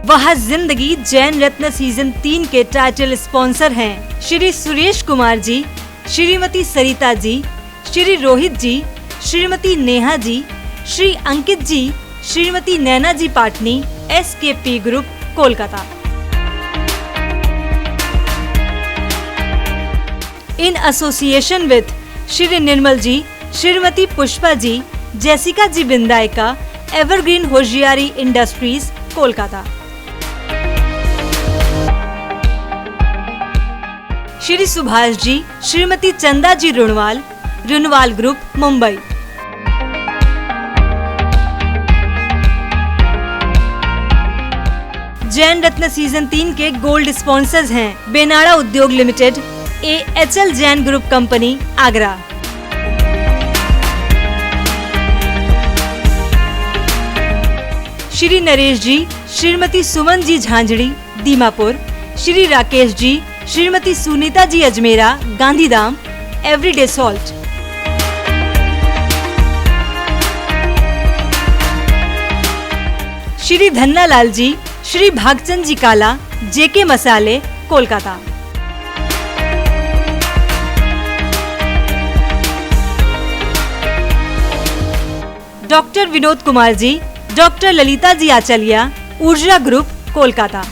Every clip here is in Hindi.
वह जिंदगी जैन रत्न सीजन 3 के टाइटल स्पॉन्सर हैं Shri Suresh Kumar ji, Shrimati Sarita ji, Shri Rohit ji, Shrimati Neha ji, Shri Ankit ji, Shrimati Naina ji Patni, SKP group Kolkata. In association with Shri Nirmal ji, Shrimati Pushpa ji, Jessica ji Bindayaka, Evergreen Hoshiyari industries Kolkata. Shri Subhash ji, Shrimati Chanda ji Runwal, Runwal group Mumbai. Jain Ratna season 3 के गोल्ड स्पॉन्सर्स हैं Benada Udyog limited, AHL Jain group company Agra. Shri Naresh जी, श्रीमती सुमन जी झांझड़ी दीमापुर, श्री राकेश जी, श्रीमती सुनीता जी अजमेरा गांधीधाम, एवरीडे सॉल्ट। श्री धन्नालाल जी, श्री भागचंद जी काला, JK मसाले कोलकाता। डॉक्टर विनोद कुमार जी, डॉक्टर ललिता जी आचलिया, ऊर्जा ग्रुप कोलकाता।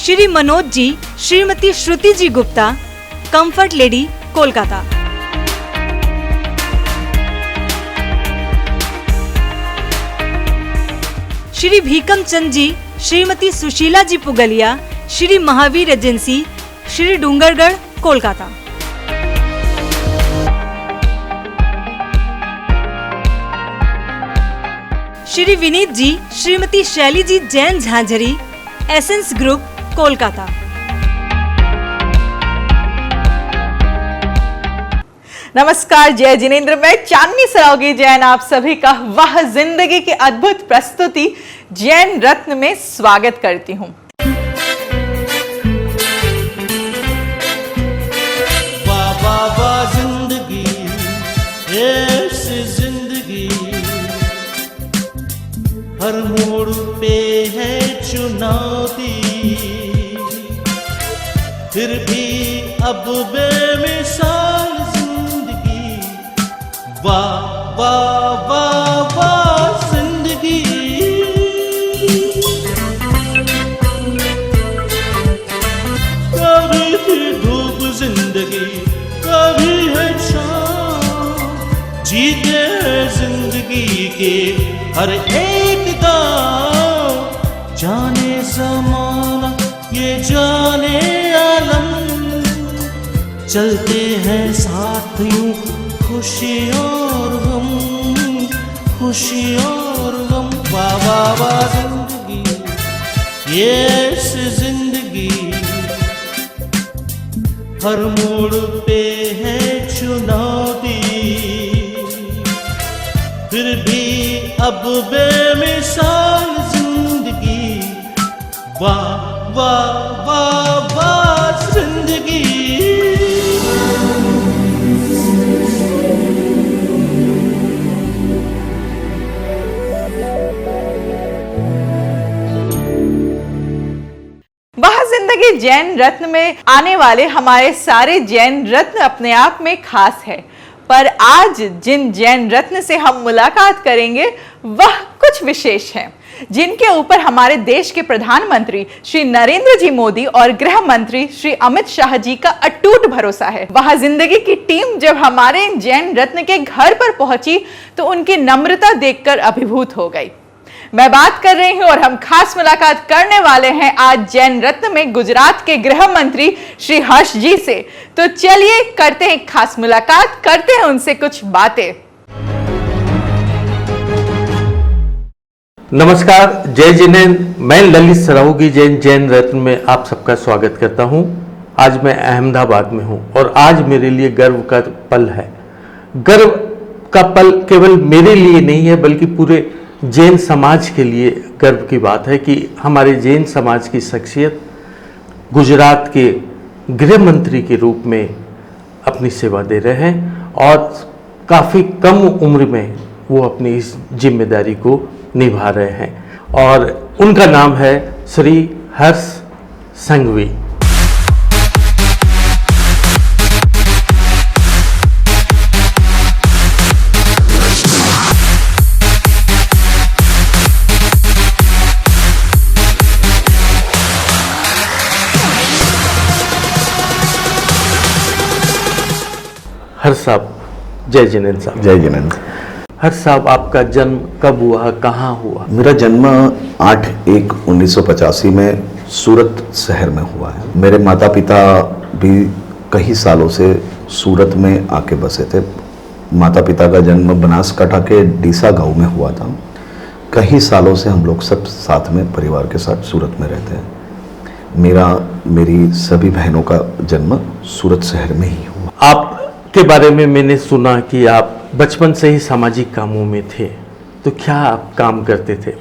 श्री मनोज जी, श्रीमती श्रुति जी गुप्ता, कंफर्ट लेडी कोलकाता। श्री भीकम चंद जी, श्रीमती सुशीला जी पुगलिया, श्री महावीर एजेंसी, श्री डूंगरगढ़ कोलकाता। श्री विनीत जी, श्रीमती शैली जी जैन झांझरी, एसेंस ग्रुप कोलकाता। नमस्कार, जय जिनेंद्र। मैं चांदनी सरावगी जैन आप सभी का वह जिंदगी की अद्भुत प्रस्तुति जैन रत्न में स्वागत करती हूँ। वाह वाह वाह जिंदगी, ऐसी जिंदगी, हर मोड़ पे है चुनौती, फिर भी अब बेमिसाल जिंदगी। वाह वाह वाह वाह जिंदगी। कभी थी धूप जिंदगी, कभी है शाम, जीते हैं जिंदगी के हर एक गाँव। जाने ज़माना ये जाने आलम, चलते हैं साथ यूं खुशी और गम, खुशी और गम। वाह वाह वाह जिंदगी, ये ऐसी जिंदगी, हर मोड़ पे है चुनौती, फिर भी अब बेमिसाल जिंदगी। वाह वाह वाह वाह जिंदगी। वह जिंदगी जैन रत्न में आने वाले हमारे सारे जैन रत्न अपने आप में खास है, पर आज जिन जैन रत्न से हम मुलाकात करेंगे वह कुछ विशेष हैं, जिनके ऊपर हमारे देश के प्रधानमंत्री श्री नरेंद्र जी मोदी और गृह मंत्री श्री अमित शाह जी का अटूट भरोसा है। वह जिंदगी की टीम जब हमारे जैन रत्न के घर पर पहुंची तो उनकी नम्रता देखकर अभिभूत हो गई। मैं बात कर रही हूं और हम खास मुलाकात करने वाले हैं आज जैन रत्न में गुजरात के गृह मंत्री श्री हर्ष जी से। तो चलिए करते हैं खास मुलाकात, करते हैं उनसे कुछ बातें। नमस्कार, जय जिनेंद्र। मैं ललित सरावगी जैन रत्न में आप सबका स्वागत करता हूं। आज मैं अहमदाबाद में हूं और आज मेरे लिए गर्व का पल है। गर्व का पल केवल मेरे लिए नहीं है बल्कि पूरे जैन समाज के लिए गर्व की बात है कि हमारे जैन समाज की शख्सियत गुजरात के गृह मंत्री के रूप में अपनी सेवा दे रहे हैं और काफ़ी कम उम्र में वो अपनी इस जिम्मेदारी को निभा रहे हैं और उनका नाम है श्री हर्ष संघवी। हर्ष साहब, जय जिनेन्द्र साहब। जय जिनेन्द्र। हर्ष साहब, आपका जन्म कब हुआ, कहाँ हुआ? मेरा जन्म 8/1/1985 में सूरत शहर में हुआ है। मेरे माता पिता भी कई सालों से सूरत में आके बसे थे। माता पिता का जन्म बनासकांठा के डीसा गांव में हुआ था। कई सालों से हम लोग सब साथ में परिवार के साथ सूरत में रहते हैं। मेरी सभी बहनों का जन्म सूरत शहर में ही हुआ। आपके बारे में मैंने सुना कि आप बचपन से ही सामाजिक कामों में थे, तो क्या आप काम करते थे?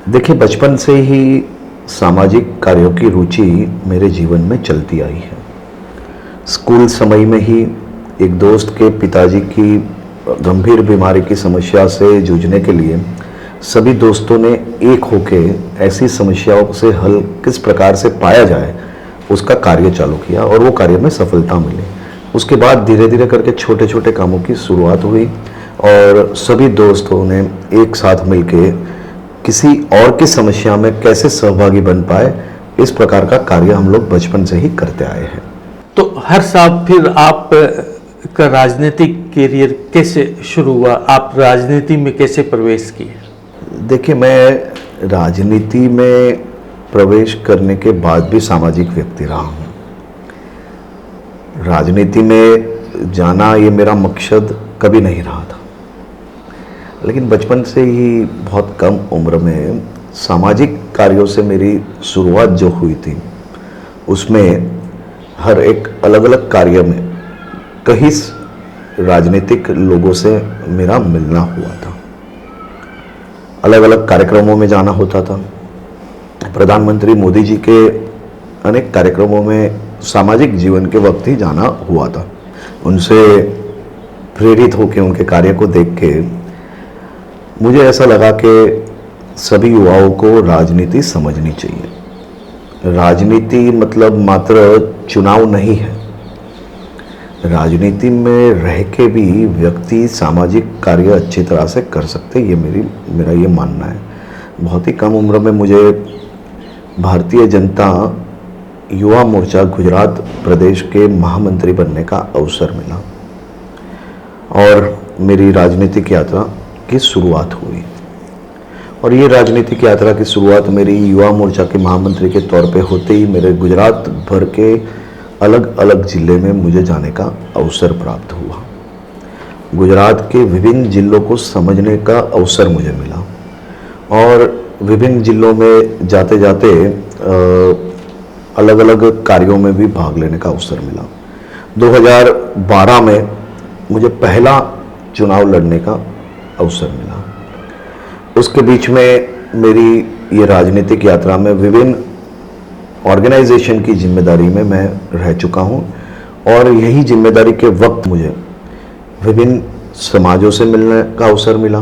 देखिए, बचपन से ही सामाजिक कार्यों की रुचि मेरे जीवन में चलती आई है। स्कूल समय में ही एक दोस्त के पिताजी की गंभीर बीमारी की समस्या से जूझने के लिए सभी दोस्तों ने एक होके ऐसी समस्याओं से हल किस प्रकार से पाया जाए उसका कार्य चालू किया और वो कार्य में सफलता मिली। उसके बाद धीरे धीरे करके छोटे छोटे कामों की शुरुआत हुई और सभी दोस्तों ने एक साथ मिलके किसी और की समस्या में कैसे सहभागी बन पाए, इस प्रकार का कार्य हम लोग बचपन से ही करते आए हैं। तो हर साहब, फिर आप का राजनीतिक करियर कैसे शुरू हुआ? आप राजनीति में कैसे प्रवेश किए? देखिए, मैं राजनीति में प्रवेश करने के बाद भी सामाजिक व्यक्ति रहा हूँ। राजनीति में जाना ये मेरा मकसद कभी नहीं रहा था, लेकिन बचपन से ही बहुत कम उम्र में सामाजिक कार्यों से मेरी शुरुआत जो हुई थी, उसमें हर एक अलग अलग कार्य में कई राजनीतिक लोगों से मेरा मिलना हुआ था। अलग अलग कार्यक्रमों में जाना होता था। प्रधानमंत्री मोदी जी के अनेक कार्यक्रमों में सामाजिक जीवन के वक्त ही जाना हुआ था। उनसे प्रेरित होकर उनके कार्य को देख के मुझे ऐसा लगा कि सभी युवाओं को राजनीति समझनी चाहिए। राजनीति मतलब मात्र चुनाव नहीं है। राजनीति में रह के भी व्यक्ति सामाजिक कार्य अच्छी तरह से कर सकते, ये मेरा ये मानना है। बहुत ही कम उम्र में मुझे भारतीय जनता युवा मोर्चा गुजरात प्रदेश के महामंत्री बनने का अवसर मिला और मेरी राजनीतिक यात्रा की शुरुआत हुई। और ये राजनीतिक यात्रा की शुरुआत मेरी युवा मोर्चा के महामंत्री के तौर पे होते ही मेरे गुजरात भर के अलग अलग जिले में मुझे जाने का अवसर प्राप्त हुआ। गुजरात के विभिन्न जिलों को समझने का अवसर मुझे मिला और विभिन्न जिलों में जाते जाते अलग अलग कार्यों में भी भाग लेने का अवसर मिला। 2012 में मुझे पहला चुनाव लड़ने का अवसर मिला। उसके बीच में मेरी ये राजनीतिक यात्रा में विभिन्न ऑर्गेनाइजेशन की जिम्मेदारी में मैं रह चुका हूँ और यही जिम्मेदारी के वक्त मुझे विभिन्न समाजों से मिलने का अवसर मिला,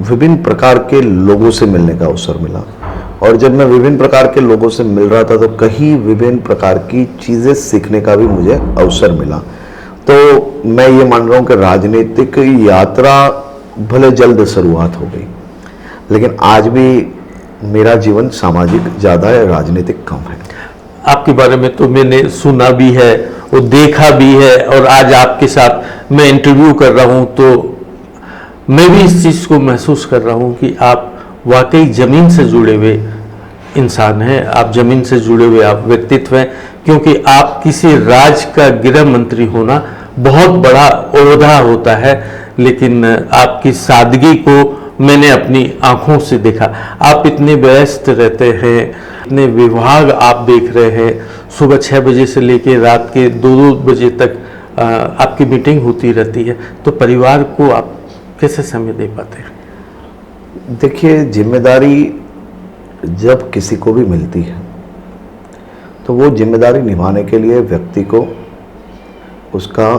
विभिन्न प्रकार के लोगों से मिलने का अवसर मिला। और जब मैं विभिन्न प्रकार के लोगों से मिल रहा था तो कई विभिन्न प्रकार की चीज़ें सीखने का भी मुझे अवसर मिला। तो मैं ये मान रहा हूँ कि राजनीतिक यात्रा भले जल्द शुरुआत हो गई, लेकिन आज भी मेरा जीवन सामाजिक ज़्यादा है, राजनीतिक कम है। आपके बारे में तो मैंने सुना भी है और देखा भी है, और आज आपके साथ मैं इंटरव्यू कर रहा हूँ तो मैं भी इस चीज़ को महसूस कर रहा हूँ कि आप वाकई ज़मीन से जुड़े हुए इंसान हैं। आप ज़मीन से जुड़े हुए आप व्यक्तित्व हैं, क्योंकि आप किसी राज्य का गृह मंत्री होना बहुत बड़ा ओहदा होता है, लेकिन आपकी सादगी को मैंने अपनी आंखों से देखा। आप इतने व्यस्त रहते हैं, इतने विभाग आप देख रहे हैं, सुबह 6 बजे से लेकर रात के 2-2 बजे तक आपकी मीटिंग होती रहती है, तो परिवार को आप कैसे समय दे पाते हैं? देखिए, जिम्मेदारी जब किसी को भी मिलती है तो वो जिम्मेदारी निभाने के लिए व्यक्ति को उसका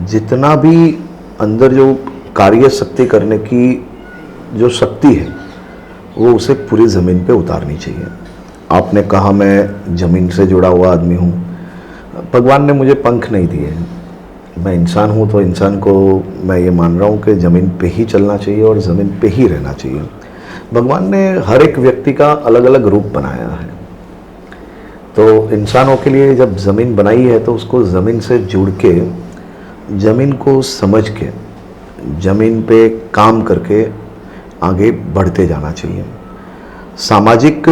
जितना भी अंदर जो कार्य शक्ति करने की जो शक्ति है वो उसे पूरी ज़मीन पे उतारनी चाहिए। आपने कहा मैं ज़मीन से जुड़ा हुआ आदमी हूँ। भगवान ने मुझे पंख नहीं दिए हैं, मैं इंसान हूँ, तो इंसान को मैं ये मान रहा हूँ कि ज़मीन पे ही चलना चाहिए और ज़मीन पे ही रहना चाहिए। भगवान ने हर एक व्यक्ति का अलग अलग रूप बनाया है, तो इंसानों के लिए जब ज़मीन बनाई है तो उसको ज़मीन से जुड़ के, ज़मीन को समझ के, ज़मीन पे काम करके आगे बढ़ते जाना चाहिए। सामाजिक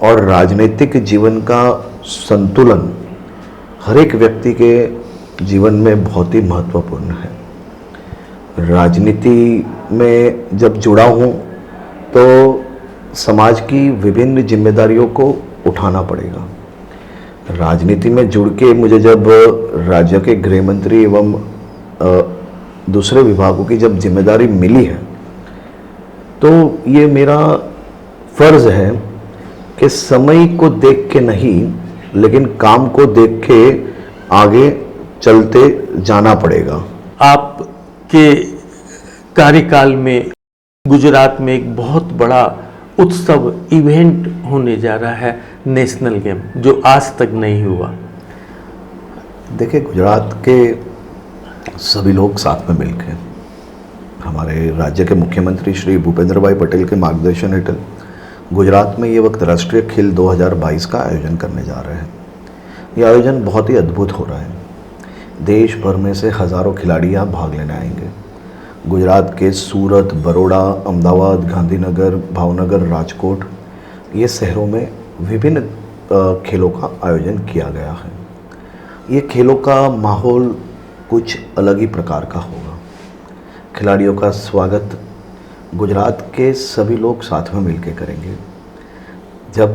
और राजनीतिक जीवन का संतुलन हर एक व्यक्ति के जीवन में बहुत ही महत्वपूर्ण है। राजनीति में जब जुड़ा हूँ तो समाज की विभिन्न जिम्मेदारियों को उठाना पड़ेगा। राजनीति में जुड़ के मुझे जब राज्य के गृह मंत्री एवं दूसरे विभागों की जब जिम्मेदारी मिली है तो ये मेरा फर्ज है कि समय को देख के नहीं लेकिन काम को देख के आगे चलते जाना पड़ेगा। आपके कार्यकाल में गुजरात में एक बहुत बड़ा उत्सव इवेंट होने जा रहा है, नेशनल गेम, जो आज तक नहीं हुआ। देखिए, गुजरात के सभी लोग साथ में मिलकर हमारे राज्य के मुख्यमंत्री श्री भूपेंद्र भाई पटेल के मार्गदर्शन हेठल गुजरात में ये वक्त राष्ट्रीय खेल 2022 का आयोजन करने जा रहे हैं। ये आयोजन बहुत ही अद्भुत हो रहा है। देश भर में से हज़ारों खिलाड़ी यहाँ भाग लेने आएंगे। गुजरात के सूरत, बड़ौदा, अहमदाबाद, गांधीनगर, भावनगर, राजकोट, ये शहरों में विभिन्न खेलों का आयोजन किया गया है। ये खेलों का माहौल कुछ अलग ही प्रकार का होगा। खिलाड़ियों का स्वागत गुजरात के सभी लोग साथ में मिलकर करेंगे। जब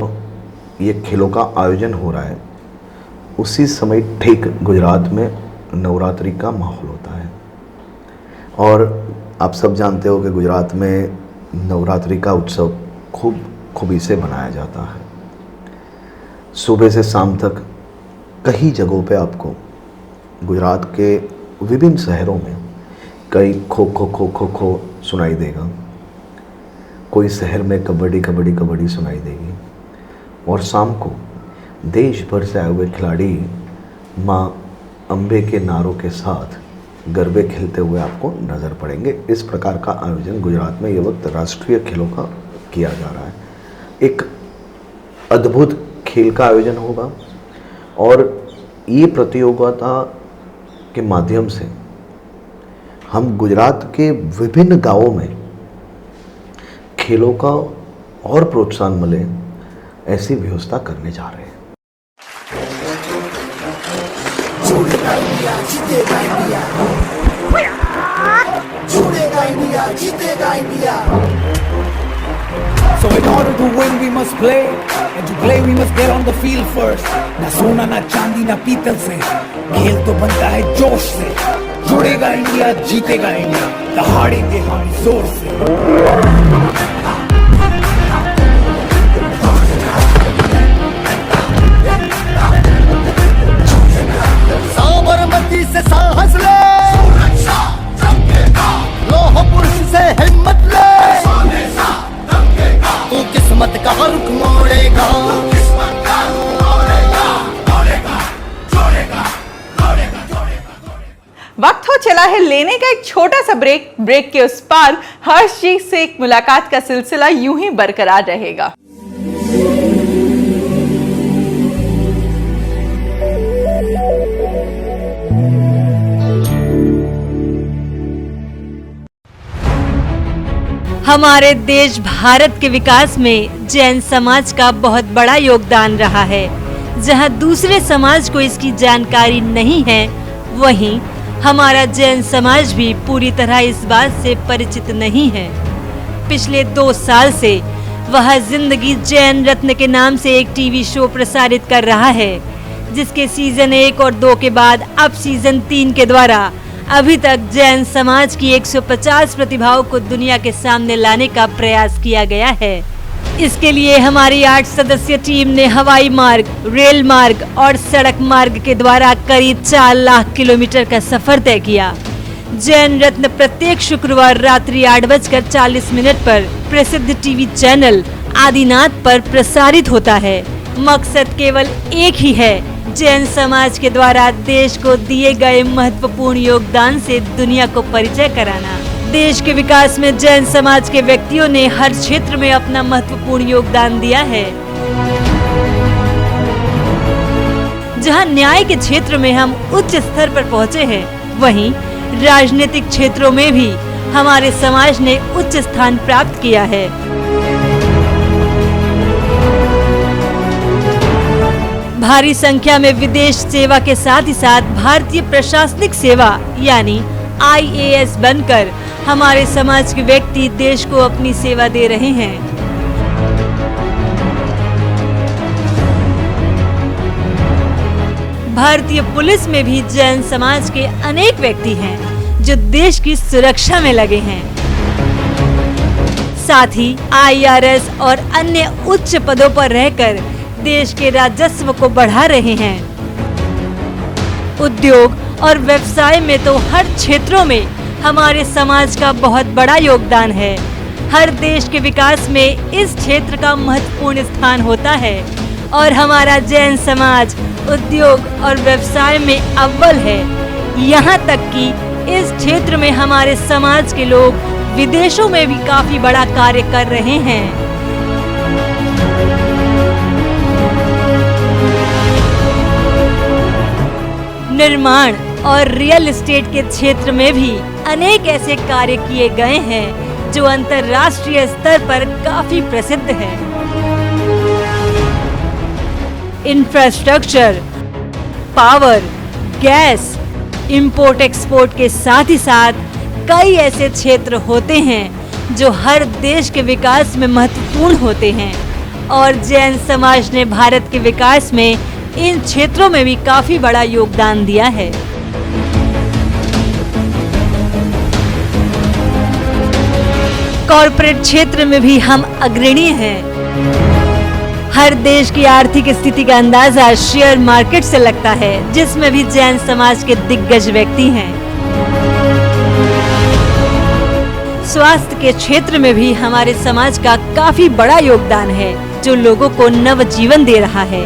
ये खेलों का आयोजन हो रहा है उसी समय ठीक गुजरात में नवरात्रि का माहौल होता है और आप सब जानते हो कि गुजरात में नवरात्रि का उत्सव खूब खूबी से मनाया जाता है। सुबह से शाम तक कई जगहों पे आपको गुजरात के विभिन्न शहरों में कई खो खो खो खो खो सुनाई देगा। कोई शहर में कबड्डी कबड्डी कबड्डी सुनाई देगी और शाम को देश भर से आए हुए खिलाड़ी माँ अम्बे के नारों के साथ गरबे खेलते हुए आपको नज़र पड़ेंगे। इस प्रकार का आयोजन गुजरात में ये वक्त राष्ट्रीय खेलों का किया जा रहा है। एक अद्भुत खेल का आयोजन होगा और ये प्रतियोगिता के माध्यम से हम गुजरात के विभिन्न गांवों में खेलों का और प्रोत्साहन मिले ऐसी व्यवस्था करने जा रहे हैं। So in order to win we must play, and to play we must get on the field first. ना सोना ना चांदी ना पीतल से, खेल तो बनता है जोश से। जुड़ेगा इंडिया, जीतेगा इंडिया, दहाड़ेंगे हम जोर से। साबरमती से साहस ले, लोह पुरुष से हिम्मत ले, तू किस्मत का रुख मोड़ेगा। वक्त हो चला है लेने का एक छोटा सा ब्रेक। ब्रेक के उस पार हर चीज से एक मुलाकात का सिलसिला यूं ही बरकरार रहेगा। हमारे देश भारत के विकास में जैन समाज का बहुत बड़ा योगदान रहा है। जहां दूसरे समाज को इसकी जानकारी नहीं है, वहीं हमारा जैन समाज भी पूरी तरह इस बात से परिचित नहीं है। पिछले 2 साल से वह जिंदगी जैन रत्न के नाम से एक टीवी शो प्रसारित कर रहा है, जिसके सीजन 1 और 2 के बाद अब सीजन 3 के द्वारा अभी तक जैन समाज की 150 प्रतिभाओं को दुनिया के सामने लाने का प्रयास किया गया है। इसके लिए हमारी 8 सदस्यीय टीम ने हवाई मार्ग, रेल मार्ग और सड़क मार्ग के द्वारा करीब 4 लाख किलोमीटर का सफर तय किया, जैन रत्न प्रत्येक शुक्रवार रात्रि 8:40 पर प्रसिद्ध टीवी चैनल आदिनाथ पर प्रसारित होता है। मकसद केवल एक ही है, जैन समाज के द्वारा देश को दिए गए महत्वपूर्ण योगदान से दुनिया को परिचय कराना। देश के विकास में जैन समाज के व्यक्तियों ने हर क्षेत्र में अपना महत्वपूर्ण योगदान दिया है। जहां न्याय के क्षेत्र में हम उच्च स्तर पर पहुंचे हैं, वहीं राजनीतिक क्षेत्रों में भी हमारे समाज ने उच्च स्थान प्राप्त किया है। भारी संख्या में विदेश सेवा के साथ ही साथ भारतीय प्रशासनिक सेवा यानी IAS बनकर हमारे समाज के व्यक्ति देश को अपनी सेवा दे रहे हैं। भारतीय पुलिस में भी जैन समाज के अनेक व्यक्ति हैं जो देश की सुरक्षा में लगे हैं। साथ ही IRS और अन्य उच्च पदों पर रहकर देश के राजस्व को बढ़ा रहे हैं। उद्योग और व्यवसाय में तो हर क्षेत्रों में हमारे समाज का बहुत बड़ा योगदान है। हर देश के विकास में इस क्षेत्र का महत्वपूर्ण स्थान होता है और हमारा जैन समाज उद्योग और व्यवसाय में अव्वल है। यहाँ तक कि इस क्षेत्र में हमारे समाज के लोग विदेशों में भी काफी बड़ा कार्य कर रहे हैं। निर्माण और रियल एस्टेट के क्षेत्र में भी अनेक ऐसे कार्य किए गए हैं जो अंतर्राष्ट्रीय स्तर पर काफी प्रसिद्ध है। Infrastructure, power, gas, import export के साथ ही साथ कई ऐसे क्षेत्र होते हैं जो हर देश के विकास में महत्वपूर्ण होते हैं और जैन समाज ने भारत के विकास में इन क्षेत्रों में भी काफी बड़ा योगदान दिया है। कॉर्पोरेट क्षेत्र में भी हम अग्रणी हैं। हर देश की आर्थिक स्थिति का अंदाजा शेयर मार्केट से लगता है, जिसमें भी जैन समाज के दिग्गज व्यक्ति हैं। स्वास्थ्य के क्षेत्र में भी हमारे समाज का काफी बड़ा योगदान है जो लोगों को नव जीवन दे रहा है।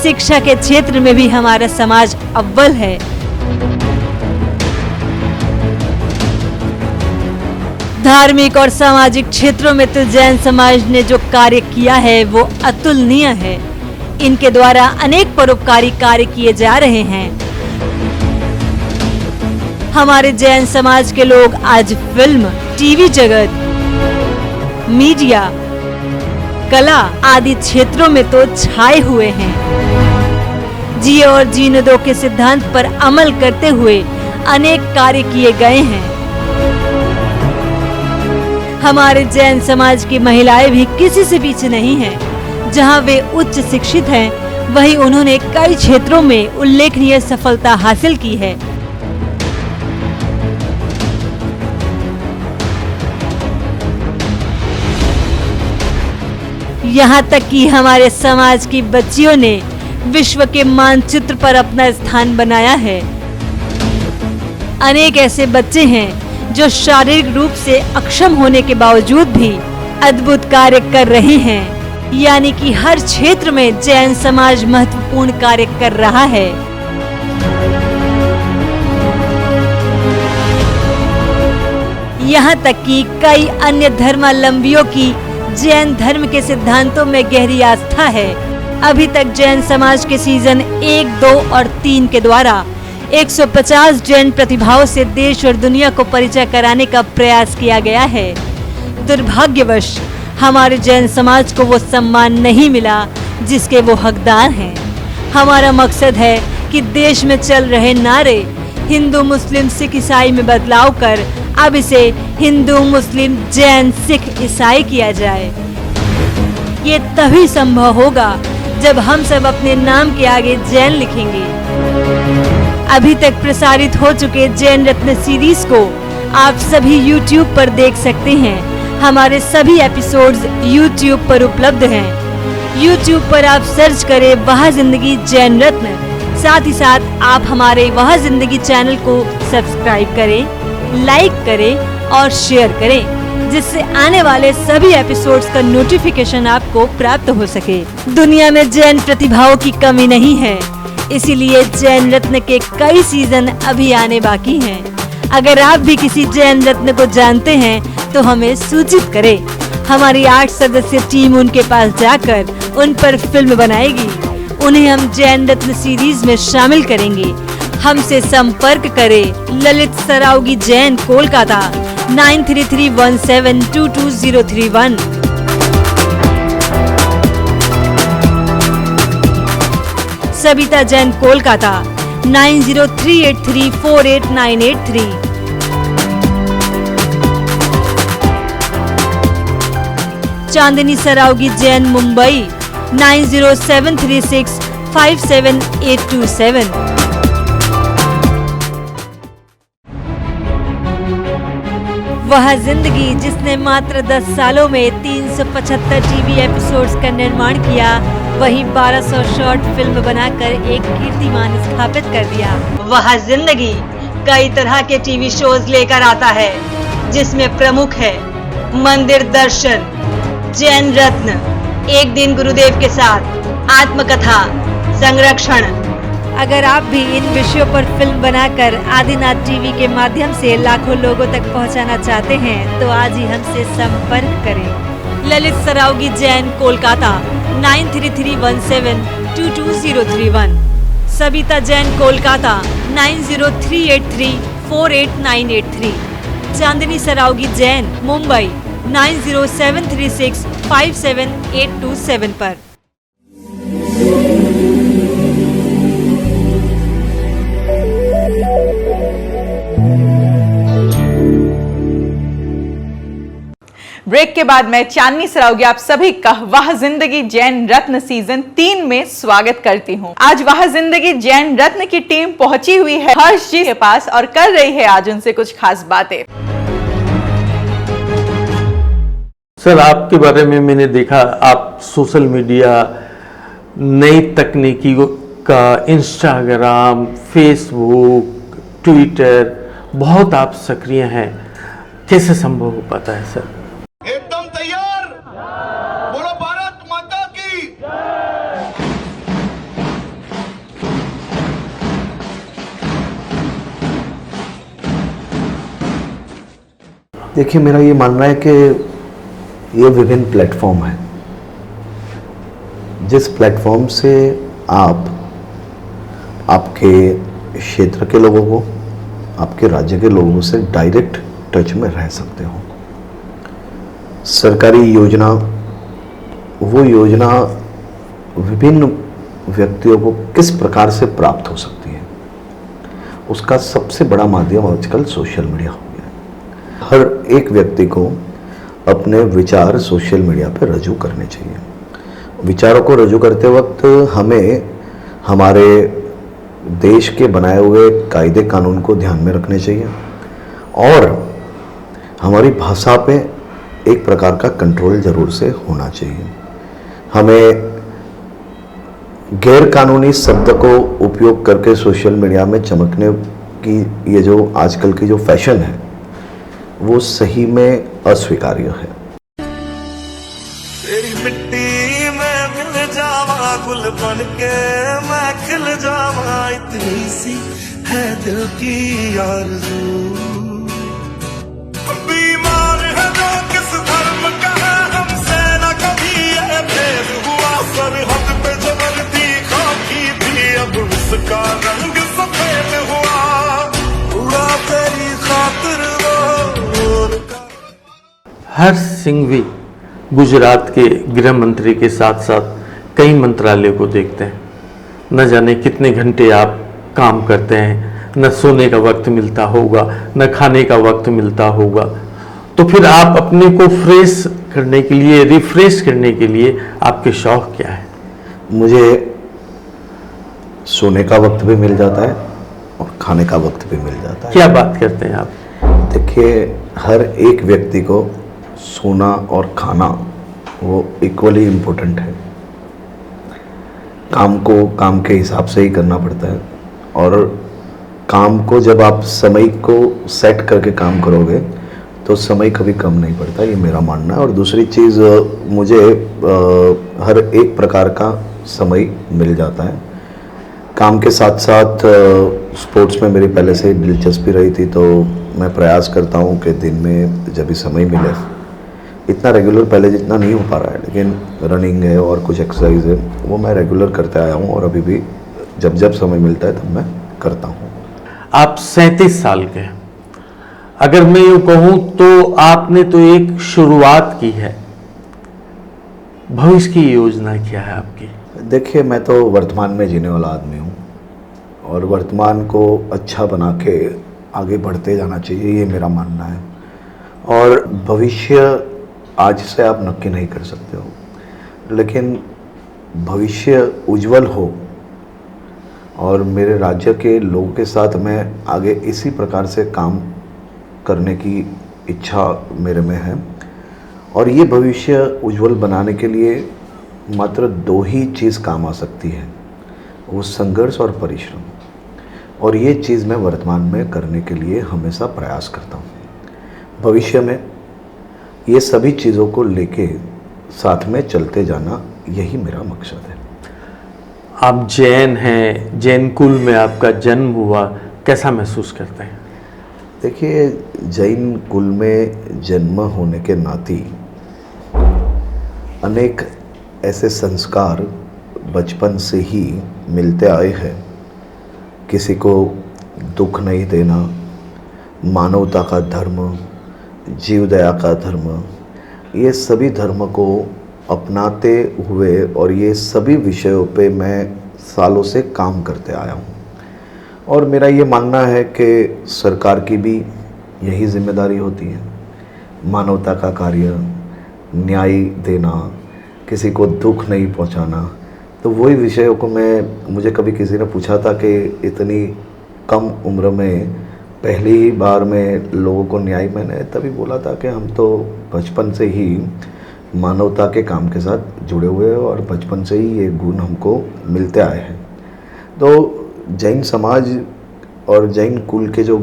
शिक्षा के क्षेत्र में भी हमारा समाज अव्वल है। धार्मिक और सामाजिक क्षेत्रों में तो जैन समाज ने जो कार्य किया है वो अतुलनीय है। इनके द्वारा अनेक परोपकारी कार्य किए जा रहे हैं। हमारे जैन समाज के लोग आज फिल्म, टीवी जगत, मीडिया, कला आदि क्षेत्रों में तो छाए हुए हैं। जिए और जीने दो के सिद्धांत पर अमल करते हुए अनेक कार्य किए गए हैं। हमारे जैन समाज की महिलाएं भी किसी से पीछे नहीं हैं। जहां वे उच्च शिक्षित हैं, वहीं उन्होंने कई क्षेत्रों में उल्लेखनीय सफलता हासिल की है। यहाँ तक कि हमारे समाज की बच्चियों ने विश्व के मानचित्र पर अपना स्थान बनाया है। अनेक ऐसे बच्चे हैं जो शारीरिक रूप से अक्षम होने के बावजूद भी अद्भुत कार्य कर रहे हैं। यानी कि हर क्षेत्र में जैन समाज महत्वपूर्ण कार्य कर रहा है। यहाँ तक कि कई अन्य धर्मावलंबियों की जैन धर्म के सिद्धांतों में गहरी आस्था है। अभी तक जैन समाज के सीजन 1, 2 और 3 के द्वारा 150 जैन प्रतिभाओं से देश और दुनिया को परिचय कराने का प्रयास किया गया है। दुर्भाग्यवश हमारे जैन समाज को वो सम्मान नहीं मिला जिसके वो हकदार हैं। हमारा मकसद है कि देश में चल रहे नारे हिंदू, मुस्लिम, सिख, ईसाई में बदलाव कर अब इसे हिंदू, मुस्लिम, जैन, सिख, ईसाई किया जाए। ये तभी संभव होगा जब हम सब अपने नाम के आगे जैन लिखेंगे। अभी तक प्रसारित हो चुके जैन रत्न सीरीज को आप सभी YouTube पर देख सकते हैं। हमारे सभी एपिसोड्स YouTube पर उपलब्ध हैं। YouTube पर आप सर्च करें वहाँ जिंदगी जैन रत्न, साथ ही साथ आप हमारे वह जिंदगी चैनल को सब्सक्राइब करें, लाइक करें और शेयर करें, जिससे आने वाले सभी एपिसोड्स का नोटिफिकेशन आपको प्राप्त हो सके। दुनिया में जैन प्रतिभाओं की कमी नहीं है, इसीलिए जैन रत्न के कई सीजन अभी आने बाकी हैं। अगर आप भी किसी जैन रत्न को जानते हैं तो हमें सूचित करें। हमारी 8 सदस्य टीम उनके पास जाकर उन पर फिल्म बनाएगी। उन्हें हम जैन रत्न सीरीज में शामिल करेंगे। हमसे संपर्क करें ललित सरावगी जैन, कोलकाता 9331722031। सबिता जैन, कोलकाता 9038348983। चांदनी सरावगी जैन, मुंबई 9073657827। वह जिंदगी जिसने मात्र 10 सालों में 375 टीवी एपिसोड्स का निर्माण किया, वही 1200 शॉर्ट फिल्म बनाकर एक कीर्तिमान स्थापित कर दिया। वह जिंदगी कई तरह के टीवी शोज लेकर आता है, जिसमें प्रमुख है मंदिर दर्शन, जैन रत्न, एक दिन गुरुदेव के साथ, आत्मकथा, संरक्षण। अगर आप भी इन विषयों पर फिल्म बनाकर आदिनाथ टीवी के माध्यम से लाखों लोगों तक पहुंचाना चाहते हैं तो आज ही हमसे संपर्क करें। ललित सरावगी जैन, कोलकाता 9331722031। सबिता जैन, कोलकाता 9038348983। चांदनी सरावगी जैन, मुंबई 9073657827 पर। ब्रेक के बाद मैं चांदनी सरावगी आप सभी का वह जिंदगी जैन रत्न सीजन 3 में स्वागत करती हूँ। आज वह जिंदगी जैन रत्न की टीम पहुंची हुई है हर्ष जी के पास और कर रही है आज उनसे कुछ खास बातें। सर, आपके बारे में मैंने देखा, आप सोशल मीडिया, नई तकनीकी का इंस्टाग्राम, फेसबुक, ट्विटर, बहुत आप सक्रिय हैं। कैसे संभव हो पाता है सर? एकदम तैयार, बोलो भारत माता की। देखिए, मेरा ये मानना है कि ये विभिन्न प्लेटफॉर्म है, जिस प्लेटफॉर्म से आप आपके क्षेत्र के लोगों को, आपके राज्य के लोगों से डायरेक्ट टच में रह सकते हो। सरकारी योजना, वो योजना विभिन्न व्यक्तियों को किस प्रकार से प्राप्त हो सकती है, उसका सबसे बड़ा माध्यम आजकल सोशल मीडिया हो गया है। हर एक व्यक्ति को अपने विचार सोशल मीडिया पर रजू करने चाहिए। विचारों को रजू करते वक्त हमें हमारे देश के बनाए हुए कायदे कानून को ध्यान में रखने चाहिए और हमारी भाषा पे एक प्रकार का कंट्रोल जरूर से होना चाहिए। हमें गैर कानूनी शब्द को उपयोग करके सोशल मीडिया में चमकने की ये जो आजकल की जो फैशन है, वो सही में अस्वीकार्य है। तेरी मिट्टी में मिल जावा, गुल बन के मैं खिल जावा, इतनी सी है दिल की आरज़ू। बीमार है जो किस धर्म का है, हमसे न कभी ये भेद हुआ। सरहद पे जो वर्दी खाकी थी, अब उसका रंग सफेद हुआ। उड़ा तेरी खातिर हर्ष सिंघवी गुजरात के गृह मंत्री के साथ साथ कई मंत्रालयों को देखते हैं। न जाने कितने घंटे आप काम करते हैं, न सोने का वक्त मिलता होगा, न खाने का वक्त मिलता होगा। तो फिर आप अपने को फ्रेश करने के लिए, रिफ्रेश करने के लिए आपके शौक क्या है? मुझे सोने का वक्त भी मिल जाता है और खाने का वक्त भी मिल जाता है। क्या बात करते हैं आप? देखिए, हर एक व्यक्ति को सोना और खाना वो इक्वली इम्पोर्टेंट है। काम को काम के हिसाब से ही करना पड़ता है, और काम को जब आप समय को सेट करके काम करोगे तो समय कभी कम नहीं पड़ता, ये मेरा मानना है। और दूसरी चीज़, मुझे हर एक प्रकार का समय मिल जाता है। काम के साथ साथ स्पोर्ट्स में मेरी पहले से दिलचस्पी रही थी, तो मैं प्रयास करता हूँ कि दिन में जब भी समय मिले, इतना रेगुलर पहले जितना नहीं हो पा रहा है, लेकिन रनिंग है और कुछ एक्सरसाइज है वो मैं रेगुलर करते आया हूँ, और अभी भी जब जब समय मिलता है तब मैं करता हूँ। आप 37 साल के हैं। अगर मैं यूँ कहूँ तो आपने तो एक शुरुआत की है, भविष्य की योजना क्या है आपकी? देखिए, मैं तो वर्तमान में जीने वाला आदमी हूँ, और वर्तमान को अच्छा बना के आगे बढ़ते जाना चाहिए, ये मेरा मानना है। और भविष्य आज से आप नक्की नहीं कर सकते हो, लेकिन भविष्य उज्जवल हो, और मेरे राज्य के लोगों के साथ मैं आगे इसी प्रकार से काम करने की इच्छा मेरे में है। और ये भविष्य उज्जवल बनाने के लिए मात्र 2 ही चीज़ काम आ सकती है, वो संघर्ष और परिश्रम। और ये चीज़ मैं वर्तमान में करने के लिए हमेशा प्रयास करता हूँ। भविष्य में ये सभी चीज़ों को लेके साथ में चलते जाना, यही मेरा मकसद है। आप जैन हैं, जैन कुल में आपका जन्म हुआ, कैसा महसूस करते हैं? देखिए, जैन कुल में जन्म होने के नाते अनेक ऐसे संस्कार बचपन से ही मिलते आए हैं। किसी को दुख नहीं देना, मानवता का धर्म, जीव दया का धर्म, ये सभी धर्म को अपनाते हुए और ये सभी विषयों पे मैं सालों से काम करते आया हूँ। और मेरा ये मानना है कि सरकार की भी यही जिम्मेदारी होती है, मानवता का कार्य, न्याय देना, किसी को दुख नहीं पहुँचाना। तो वही विषयों को मुझे कभी किसी ने पूछा था कि इतनी कम उम्र में पहली बार में लोगों को न्याय, मैंने तभी बोला था कि हम तो बचपन से ही मानवता के काम के साथ जुड़े हुए हैं और बचपन से ही ये गुण हमको मिलते आए हैं। तो जैन समाज और जैन कुल के जो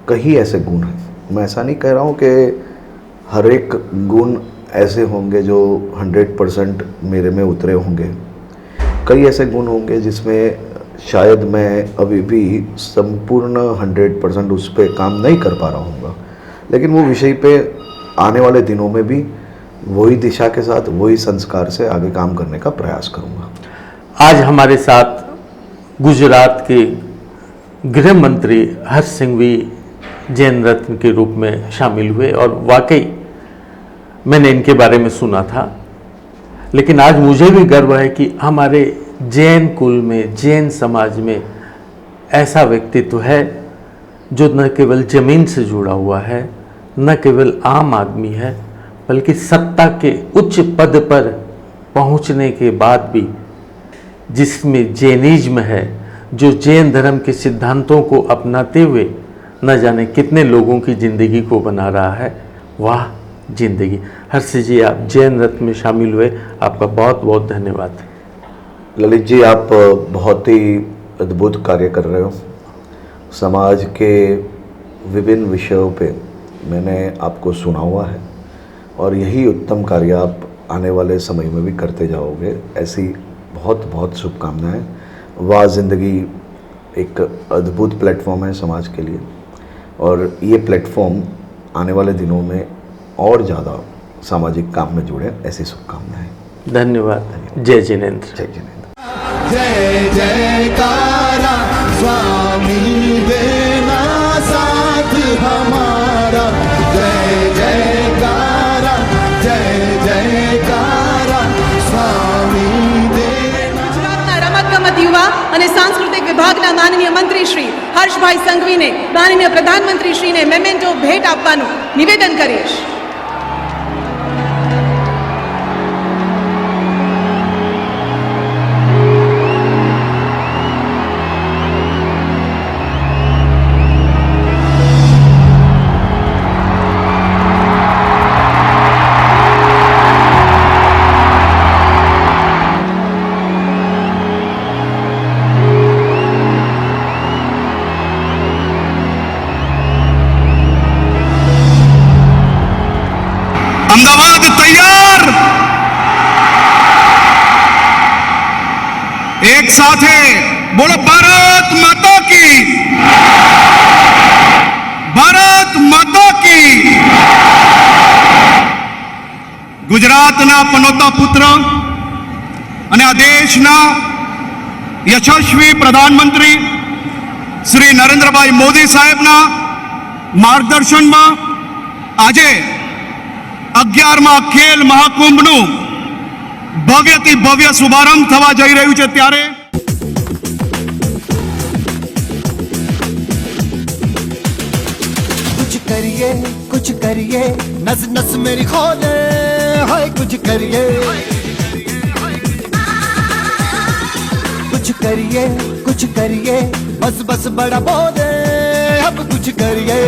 कई ऐसे गुण हैं, मैं ऐसा नहीं कह रहा हूँ कि हर एक गुण ऐसे होंगे जो 100% मेरे में उतरे होंगे। कई ऐसे गुण होंगे जिसमें शायद मैं अभी भी संपूर्ण 100% उस पर काम नहीं कर पा रहा हूँगा, लेकिन वो विषय पे आने वाले दिनों में भी वही दिशा के साथ, वही संस्कार से आगे काम करने का प्रयास करूँगा। आज हमारे साथ गुजरात के गृह मंत्री हर्ष सिंघवी जैन रत्न के रूप में शामिल हुए, और वाकई मैंने इनके बारे में सुना था, लेकिन आज मुझे भी गर्व है कि हमारे जैन कुल में, जैन समाज में ऐसा व्यक्तित्व है जो न केवल ज़मीन से जुड़ा हुआ है, न केवल आम आदमी है, बल्कि सत्ता के उच्च पद पर पहुंचने के बाद भी जिसमें जैनिज्म है, जो जैन धर्म के सिद्धांतों को अपनाते हुए न जाने कितने लोगों की ज़िंदगी को बना रहा है, वाह जिंदगी। हर्ष जी, आप जैन रत्न में शामिल हुए, आपका बहुत बहुत धन्यवाद। ललित जी, आप बहुत ही अद्भुत कार्य कर रहे हो। समाज के विभिन्न विषयों पे मैंने आपको सुना हुआ है, और यही उत्तम कार्य आप आने वाले समय में भी करते जाओगे। ऐसी बहुत बहुत शुभकामनाएं। वाह जिंदगी एक अद्भुत प्लेटफॉर्म है समाज के लिए, और ये प्लेटफॉर्म आने वाले दिनों में और ज़्यादा सामाजिक काम में जुड़े, ऐसी शुभकामनाएं। धन्यवाद। जय जिनेंद्र। जय जिनेंद्र। जय जयकारा स्वामी देना साथ हमारा, जय जयकारा, जय जयकारा स्वामी देना। ગુજરાતના રમતગમત યુવા અને સાંસ્કૃતિક વિભાગના માનનીય મંત્રી શ્રી હર્ષભાઈ સંઘવીને માનનીય પ્રધાનમંત્રી શ્રીને મેમેન્ટો ભેટ આપવાનું નિવેદન કરીશ। अहमदाबाद तैयार, एक साथ है, बोलो भारत माता की, भारत माता की। ગુજરાતના પનોતા પુત્ર અને આ દેશના યશસ્વી પ્રધાનમંત્રી શ્રી નરેન્દ્રભાઈ મોદી સાહેબના માર્ગદર્શનમાં આજે 11મા ખેલ મહાકુંભનું ભવ્યથી ભવ્ય શુભારંભ થવા જઈ રહ્યું છે, ત્યારે कुछ करिए नस नस मेरी खोले, हाय कुछ करिए बस बस बड़ा बोले, अब कुछ करिए।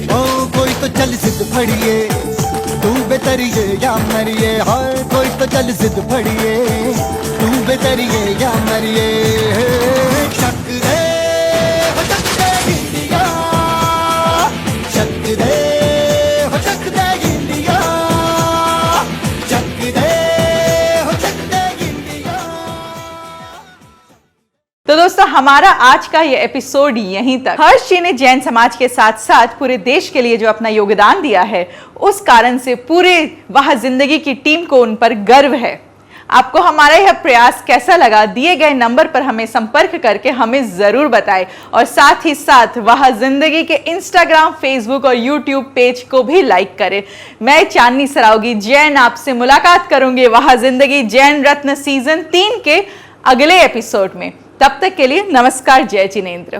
ओ कोई तो चल सिद्ध फड़िए, तू बेतरिए या मरिए, हाय कोई तो चल सिद्ध फड़िए, तू बेतरिए या मरिए। शक दे तो दोस्तों हमारा आज का ये एपिसोड यहीं तक। हर्ष जी ने जैन समाज के साथ साथ पूरे देश के लिए जो अपना योगदान दिया है, उस कारण से पूरे वाह जिंदगी की टीम को उन पर गर्व है। आपको हमारा यह प्रयास कैसा लगा, दिए गए नंबर पर हमें संपर्क करके हमें जरूर बताएं और साथ ही साथ वाह जिंदगी के इंस्टाग्राम, फेसबुक और यूट्यूब पेज को भी लाइक करें। मैं चांदनी सरावगी जैन आपसे मुलाकात करूंगी वाह जिंदगी जैन रत्न सीजन 3 के अगले एपिसोड में। तब तक के लिए नमस्कार, जय जिनेंद्र।